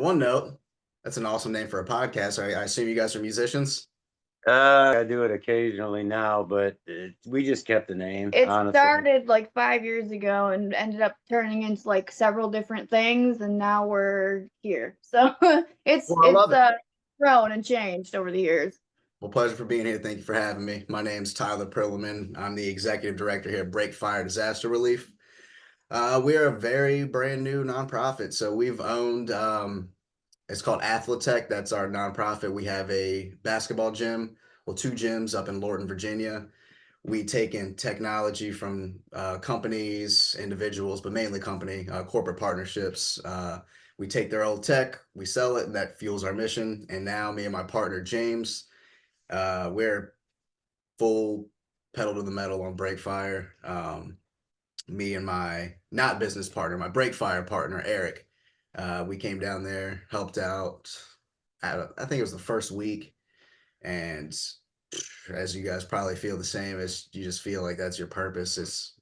one note, that's an awesome name for a podcast. I assume you guys are musicians. I do it occasionally now, but we just kept the name, It honestly. started like 5 years ago and ended up turning into like several different things, and now we're here. So it's Well, I love it. grown and changed over the years. Well, pleasure for being here. Thank you for having me. My name's Tyler Perlman. I'm the executive director here at Break Fire Disaster Relief. We are a very brand new nonprofit. So we've owned, it's called Athletech. That's our nonprofit. We have a basketball gym, well, two gyms up in Lorton, Virginia. We take in technology from companies, individuals, but mainly corporate partnerships. We take their old tech, we sell it, and that fuels our mission. And now me and my partner, James, we're full pedal to the metal on Break Fire. Me and my not business partner, my Break Fire partner, Eric, we came down there, helped out. I think it was the first week, and as you guys probably feel the same, as you just feel like that's your purpose. It's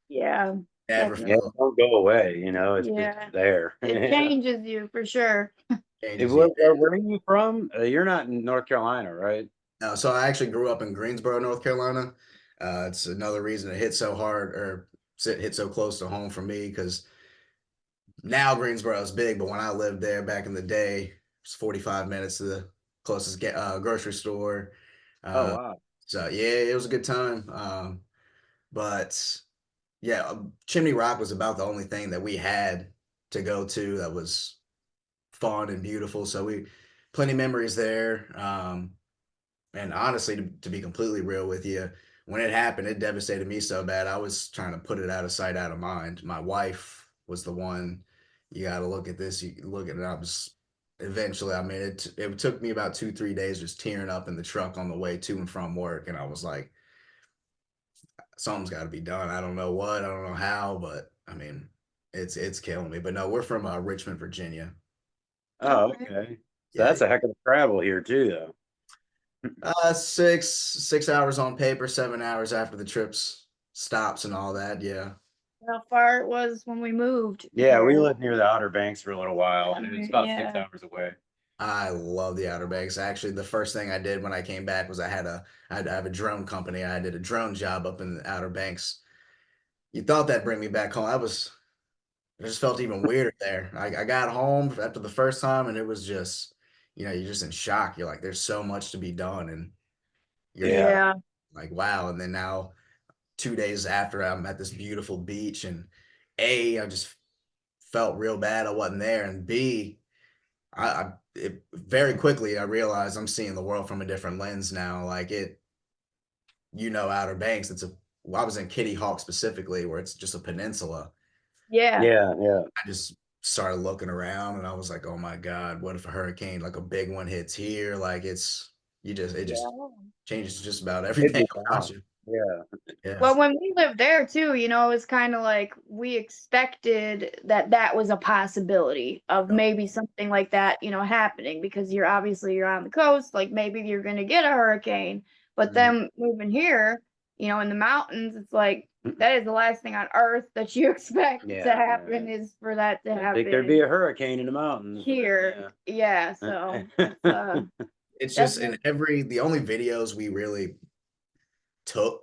Yeah, never Yeah, definitely. it don't go away, it's Yeah, there. it changes you for sure. changes you. Where are you from? You're not in North Carolina, right? No, so I actually grew up in Greensboro, North Carolina. It's another reason it hit so hard or hit so close to home for me because now Greensboro is big, but when I lived there back in the day, it's 45 minutes to the closest grocery store. Oh, Uh, wow. so yeah, it was a good time. But yeah, Chimney Rock was about the only thing that we had to go to that was fun and beautiful. So we plenty of memories there. And honestly, to be completely real with you, when it happened, it devastated me so bad. I was trying to put it out of sight, out of mind. My wife was the one. You got to look at this. You look at it. I was eventually. I mean, it took me about 2-3 days just tearing up in the truck on the way to and from work, and I was like, something's got to be done. I don't know what. I don't know how, but I mean, it's killing me. But no, we're from Richmond, Virginia. Oh, Okay. okay. So Yeah, that's a heck of a travel here too, though. 6 hours on paper, 7 hours after the trips stops and all that. Yeah. How far it was when we moved Yeah, we here. lived near the Outer Banks for a little while, and it's about 6 hours away. I love the Outer Banks. Actually, the first thing I did when I came back was I had to have a drone company. I did a drone job up in the Outer Banks. You thought that'd bring me back home. I just felt even weirder there. I got home after the first time and it was just, you're just in shock. You're like, there's so much to be done. And you're here Yeah. Yeah. like, wow. And then now 2 days after I'm at this beautiful beach and I just felt real bad I wasn't there. And B, very quickly I realized I'm seeing the world from a different lens now. Like Outer Banks. I was in Kitty Hawk specifically, where it's just a peninsula. Yeah. Yeah. I just started looking around, and I was like, oh my God, what if a hurricane, like a big one, hits here? Like it just Yeah. changes just about It'd everything be about wild. you. Yeah. Yeah. Well, when we lived there too, it was kind of like we expected that was a possibility of maybe something like that, happening because you're on the coast, like maybe you're going to get a hurricane. But Mhm. then moving here, in the mountains, it's like that is the last thing on earth that you expect to Yeah. happen is for that to I think there'd be happen a hurricane in the mountains. here. Yeah, so it's It's just definitely the only videos we really took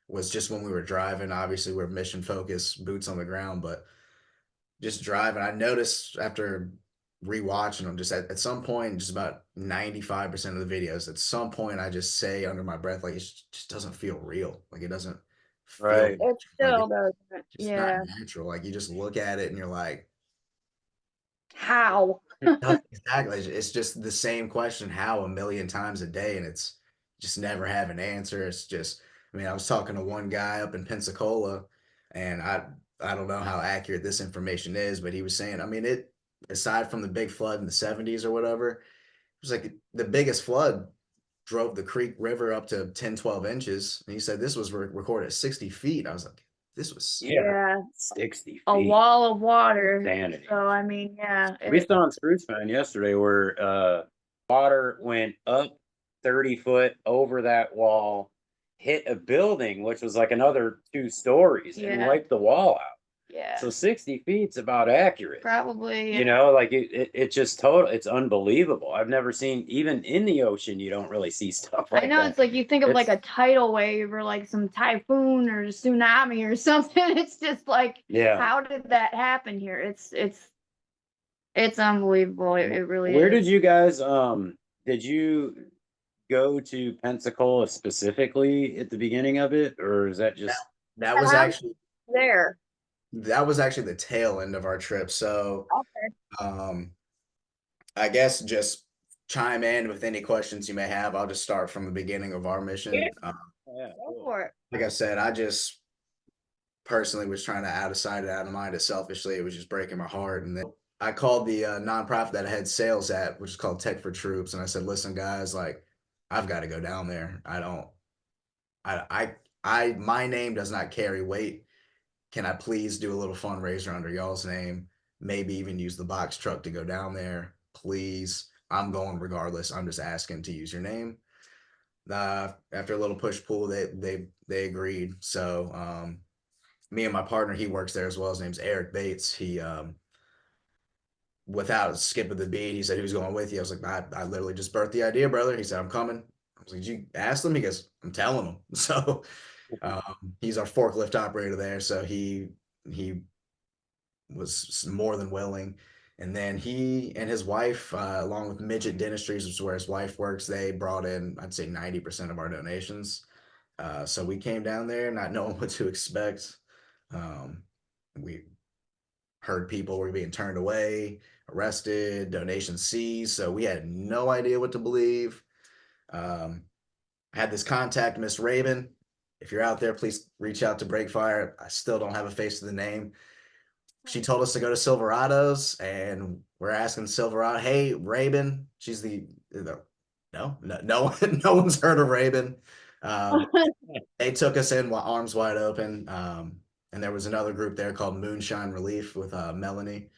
was just when we were driving. Obviously, we're mission focused, boots on the ground, but just driving, I noticed after rewatching them, just at some point, just about 95% of the videos, at some point, I just say under my breath, like, it just doesn't feel real. Like, it doesn't feel Right. it like still it's doesn't. just not Yeah. natural. Like, you just look at it and you're like, How? exactly. It's just the same question, how, a million times a day, and it's just never have an answer. It's just, I mean, I was talking to one guy up in Pensacola, and I don't know how accurate this information is, but he was saying, I mean, aside from the big flood in the 70s or whatever, it was like the biggest flood drove the Creek River up to 10, 12 inches. And he said this was recorded at 60 feet. I was like, this was Yeah. 60 A feet. wall of water. Insanity. So I mean, yeah. We saw on Spruceman yesterday where water went up 30 foot over that wall, hit a building, which was like another 2 stories, and Yeah. wiped the wall out. Yeah. So 60 feet's about accurate. Probably. You know, like it just it's unbelievable. I've never seen, even in the ocean, you don't really see stuff I like know that. it's like you think of like It's a tidal wave or like some typhoon or tsunami or something. It's just like, yeah. how did that happen here? It's unbelievable. It really Where did is. you guys did you go to Pensacola specifically at the beginning of it, or is that That, just that The was house actually there. that was actually the tail end of our trip. So Okay. um I guess just chime in with any questions you may have. I'll just start from the beginning of our Yeah, mission. yeah, go cool. for it. Like I said, I just personally was trying to out of sight, out of mind. It selfishly, it was just breaking my heart. And then I called the nonprofit that I had sales at, which is called Tech for Troops, and I said, "Listen, guys, like I've got to go down there. I don't, my name does not carry weight. Can I please do a little fundraiser under y'all's name? Maybe even use the box truck to go down there, please. I'm going regardless. I'm just asking to use your name." After a little push pull, they agreed. So me and my partner, he works there as well. His name's Eric Bates. He without a skip of the beat, he said he was going with you. I was like, I literally just birthed the idea, brother. He said, I'm coming. I was like, did you ask them? He goes, I'm telling them. So he's our forklift operator there. So he was more than willing. And then he and his wife, along with Midget Dentistries, which is where his wife works, they brought in, I'd say 90% of our donations. So we came down there not knowing what to expect. We heard people were being turned away, arrested, donations seized. So we had no idea what to believe. Um, I had this contact, Miss Raven. If you're out there, please reach out to Breakfire. I still don't have a face to the name. She told us to go to Silverado's, and we're asking Silverado, "Hey, Raven." She's no one, no one's heard of Raven. They took us in arms wide open. And there was another group there called Moonshine Relief with Melanie,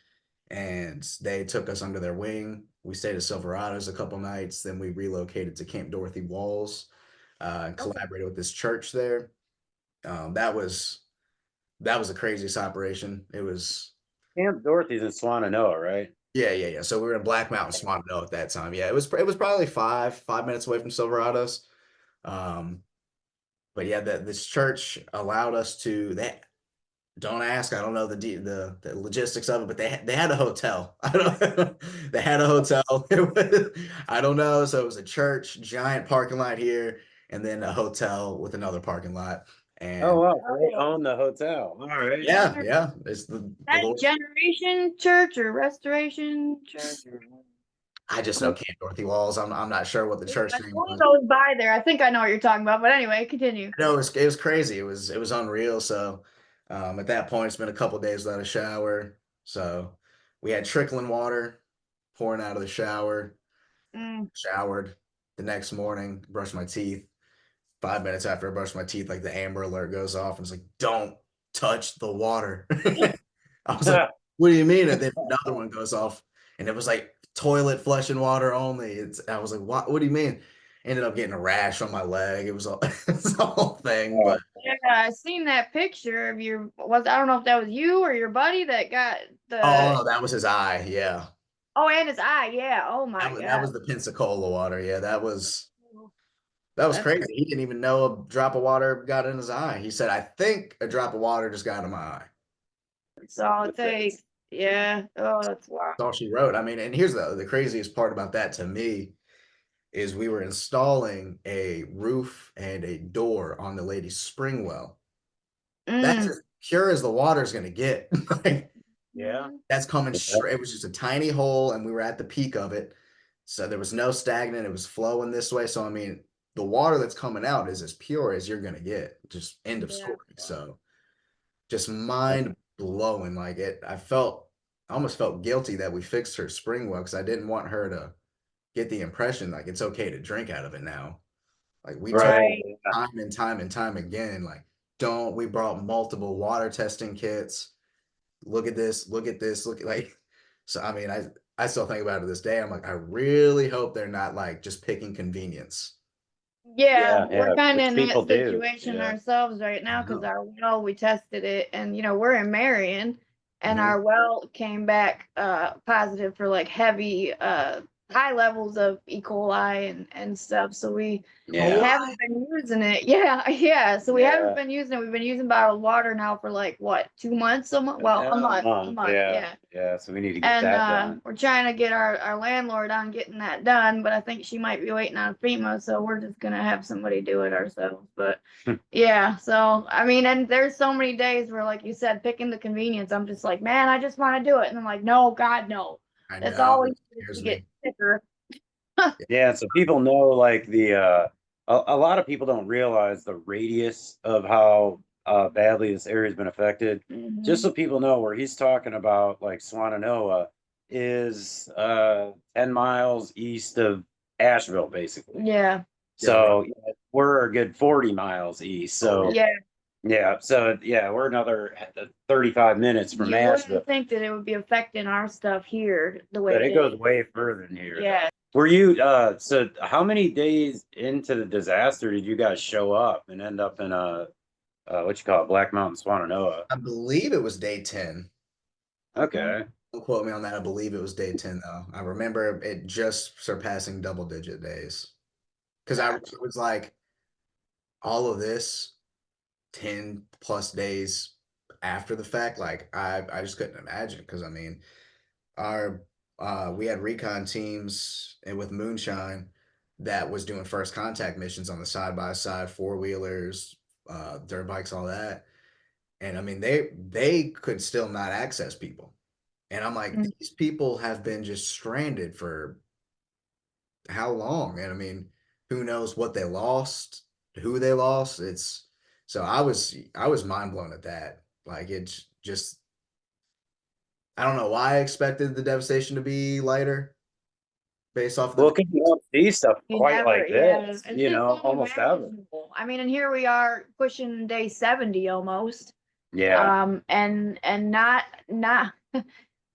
and they took us under their wing. We stayed at Silverado's a couple nights. Then we relocated to Camp Dorothy Walls and collaborated with this church there. That was the craziest operation. It was Camp Dorothy's in Swananoa, right? yeah. So we were in Black Mountain, Swannanoa at that time. Yeah, it was probably 5 minutes away from Silverado's. Um, but yeah, this church allowed us to. They don't ask. I don't know the logistics of it, but they had a hotel. I don't. They had a hotel. I don't know. So it was a church, giant parking lot here, and then a hotel with another parking lot. Oh And wow, so they own the hotel. All right. yeah, it's the That Lord. Generation Church or Restoration Church? I just know Camp Dorothy Walls. I'm not sure what the church name One was. goes by there. I think I know what you're talking about, but anyway, continue. No, it was crazy. It was unreal. So at that point, it's been a couple days without a shower. So we had trickling water pouring out of the shower. Mm. Showered the next morning, brushed my teeth. 5 minutes after I brushed my teeth, like the Amber Alert goes off, and it's like, "Don't touch the water." I was like, "What do you mean?" And then another one goes off, and it was like toilet flushing water only. I was like, "What? What do you mean?" Ended up getting a rash on my leg. It was all it's the whole thing, but Yeah, I seen that picture of I don't know if that was you or your buddy that got oh the no, that was his eye. Yeah, and his eye. Yeah. Oh my that God. was the Pensacola water. Yeah, that was That's crazy. He didn't even know a drop of water got in his eye. He said, "I think a drop of water just got in my eye." that's all it takes. Yeah. Oh, that's wild. That's all she wrote. I mean, and here's the craziest part about that to me is we were installing a roof and a door on the lady's spring well. That's Mm. as pure as the water's gonna get. Like, Yeah. that's coming Yeah. straight. It was just a tiny hole, and we were at the peak of it. So there was no stagnant. It was flowing this way. So I mean, the water that's coming out is as pure as you're gonna get. Just end of Yeah. story. So just mind blowing. Like I almost felt guilty that we fixed her spring well because I didn't want her to get the impression like it's okay to drink out of it now. Like we told Right. Right. time and time and time again, like don't. We brought multiple water testing kits. Look at this. Look at this. Look at like. So I mean, I still think about it to this day. I'm like, I really hope they're not like just picking convenience. Yeah, Yeah, we're kind of which in that people do. situation Yeah. ourselves right now because our well, we tested it, and we're in Marion, and Mhm. our well came back positive for like heavy high levels of E. coli and stuff. So we Yeah. haven't been using it. Yeah, yeah. So we haven't Yeah. been using it. We've been using bottled water now for like what, 2 months? Well, a month, a month. Yeah. Yeah. Yeah. So we need to get And that done. we're trying to get our landlord on getting that done, but I think she might be waiting on FEMA, so we're just gonna have somebody do it ourselves. But yeah, so I mean, and there's so many days where, like you said, picking the convenience, I'm just like, man, I just want to do it, and I'm like, no, God, no. I That's know. always Here's to get me. sicker. Yeah. So people know like a lot of people don't realize the radius of how badly this area's been affected. Just Mhm. so people know where he's talking about, like Swannanoa is 10 miles east of Asheville, basically. Yeah, Yeah, right. So yeah, we're a good 40 miles east. Oh, yeah. So yeah. yeah, so yeah, we're another 35 minutes from You Asheville, wouldn't think that it would be affecting our stuff here the way but it it goes is. way further than here. Yeah. Were you so how many days into the disaster did you guys show up and end up in what you call it, Black Mountain, Swannanoa? I believe it was day 10. Okay. Don't quote me on that. I believe it was day 10 though. I remember it just surpassing double digit days. Because I was like, all of this 10 plus days after the fact, like I just couldn't imagine. Because I mean, our we had recon teams and with Moonshine that was doing first contact missions on the side by side, four wheelers, dirt bikes, all that. And I mean, they could still not access people. And I'm like, Mm. these people have been just stranded for how long? And I mean, who knows what they lost, who they lost. It's so I was mind blown at that. Like it's just I don't know why I expected the devastation to be lighter based off of Well, the because you don't see stuff You quite never, like yeah. this, It's just almost ever. unimaginable. I mean, and here we are pushing day 70 almost. Yeah. And not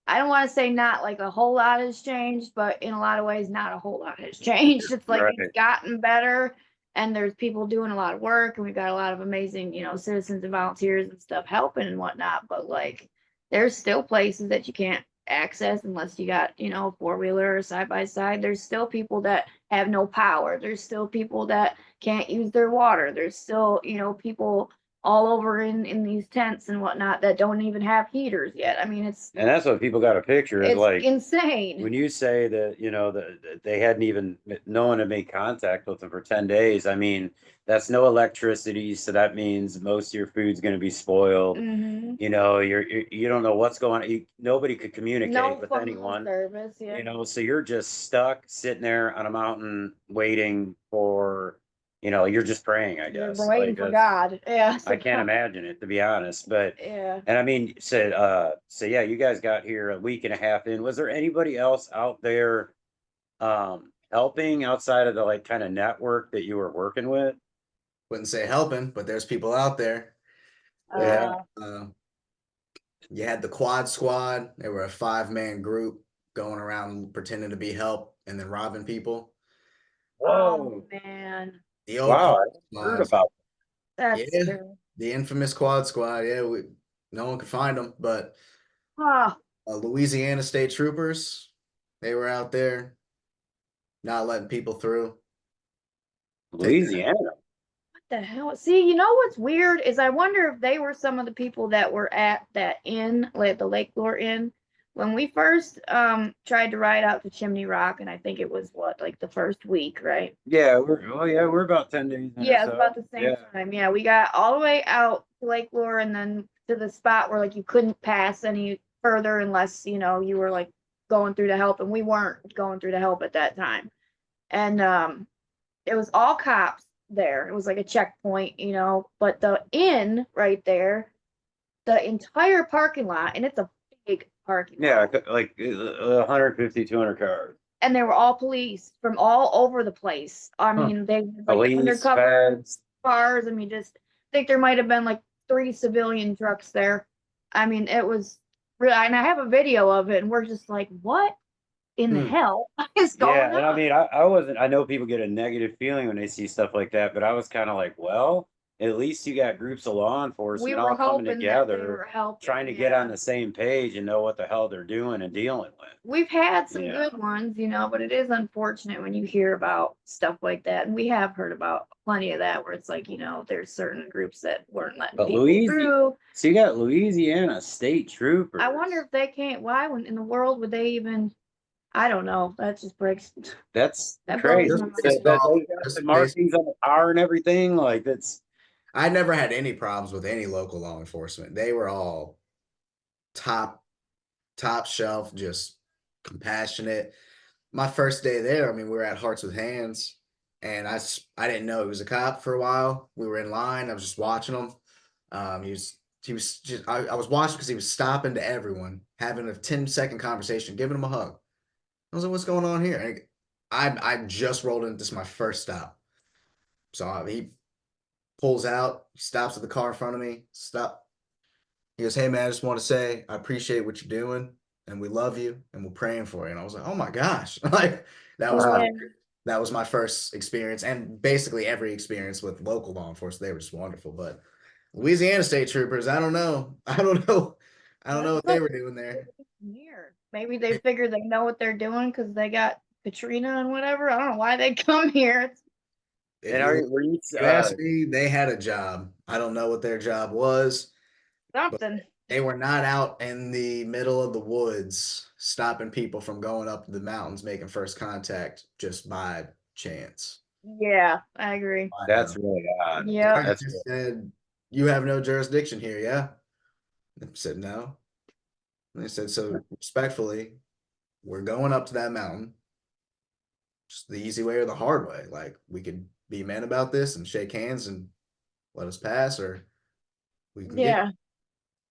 I don't want to say not like a whole lot has changed, but in a lot of ways, not a whole lot has changed. It's like it's Right. gotten better, and there's people doing a lot of work, and we've got a lot of amazing, citizens and volunteers and stuff helping and whatnot. But like, there's still places that you can't access unless you got, a four wheeler or side by side. There's still people that have no power. There's still people that can't use their water. There's still, people all over in these tents and whatnot that don't even have heaters yet. I mean, it's And that's what people got a picture is it's like insane. when you say that, that they hadn't even, no one had made contact with them for 10 days. I mean, that's no electricity. So that means most of your food's going to be spoiled. Mm-hmm. You don't know what's going on. Nobody could communicate No with phone anyone, service. Yeah. so you're just stuck sitting there on a mountain waiting for, you're just praying, I You're guess. waiting Like for that's, God. Yeah. I can't imagine it, to be honest. But Yeah. and I mean, so yeah, you guys got here a week and a half in. Was there anybody else out there helping outside of the like kind of network that you were working with? wouldn't say helping, but there's people out there. Yeah. Yeah. Uh, You had the quad squad. They were a 5-man group going around pretending to be help and then robbing people. oh Whoa. man, The old Wow, quad I heard squad. about that's Yeah, true. the infamous quad squad. Yeah, no one could find them, but Oh, Louisiana State Troopers, they were out there not letting people through. Take that. Louisiana. what the hell? See, what's weird is I wonder if they were some of the people that were at that inn, like the Lake Lure Inn, when we first tried to ride out to Chimney Rock, and I think it was what, like the first week, right? We're about 10 days in or Yeah, it's about so. the same Yeah. time. Yeah, we got all the way out to Lake Lure and then to the spot where like you couldn't pass any further unless, you were like going through to help, and we weren't going through to help at that time. And it was all cops there. It was like a checkpoint, but the inn right there, the entire parking lot, and it's a big parking Yeah, lot. like 150, 200 cars. And they were all police from all over the place. I Huh. mean, they were like Police, undercover feds. cars. I mean, just think there might have been like 3 civilian trucks there. I mean, it was really, and I have a video of it, and we're just like, what in the Hmm. hell is Yeah, going and I on? mean, I wasn't. I know people get a negative feeling when they see stuff like that, but I was kind of like, well, at least you got groups of law We enforcement were all coming hoping that they together, were helping. trying to get on the same page and know what the hell they're doing and dealing with. We've had some Yeah. good ones, but it is unfortunate when you hear about stuff like that. And we have heard about plenty of that where it's like, there's certain groups that weren't letting But people through. So you got Louisiana state troopers. I wonder if they can't, why in the world would they even, I don't know. That just breaks, That's that blows crazy. my Just That, based mind. that off, they got the just based, markings on the car and everything. Like that's I never had any problems with any local law enforcement. They were all top, top shelf, just compassionate. My first day there, I mean, we were at Hearts with Hands, and I didn't know he was a cop for a while. We were in line. I was just watching him. He was just I was watching because he was stopping to everyone, having a 10-second conversation, giving him a hug. I was like, "What's going on here?" And I just rolled in. This is my first stop, so he pulls out, he stops at the car in front of me. Stop. He goes, "Hey man, I just want to say I appreciate what you're doing, and we love you, and we're praying for you." And I was like, "Oh my gosh!" Like that was my Yeah. that was my first experience, and basically every experience with local law enforcement. They were just wonderful. But Louisiana State Troopers, I don't know. I don't know what they were doing there. Here. Maybe they figure they know what they're doing because they got Katrina and whatever. I don't know why they come here. It's If and you were you you ask me, they had a job. I don't know what their job was, but something. they were not out in the middle of the woods stopping people from going up the mountains making first contact just by chance. Yeah, I agree. I that's know. really odd. The Yep. guy That's just said, "You have no jurisdiction here, yeah?" I said, "No." And they said, "So respectfully, we're going up to that mountain. Just the easy way or the hard way. Like we could be men about this and shake hands and let us pass, or we can get Yeah.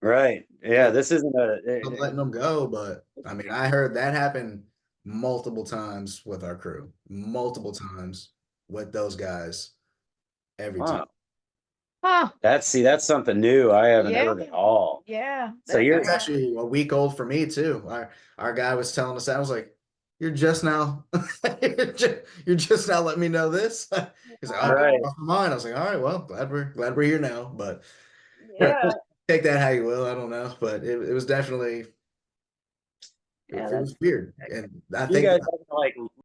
right. Yeah, this isn't I'm letting them go." But I mean, I heard that happen multiple times with our crew, multiple times with those guys every time. wow. Huh. That's something new I haven't Yeah. heard at all. Yeah. So That's you're That's actually a week old for me too. Our guy was telling us that. I was like, "You're just now, you're just now letting me know this." He's like, "Oh, right. wow. off my mind." I was like, "All right, well, glad we're here now." But Yeah. take that how you will. I don't know, but it was definitely Yeah, it that's was weird, and I You think guys have like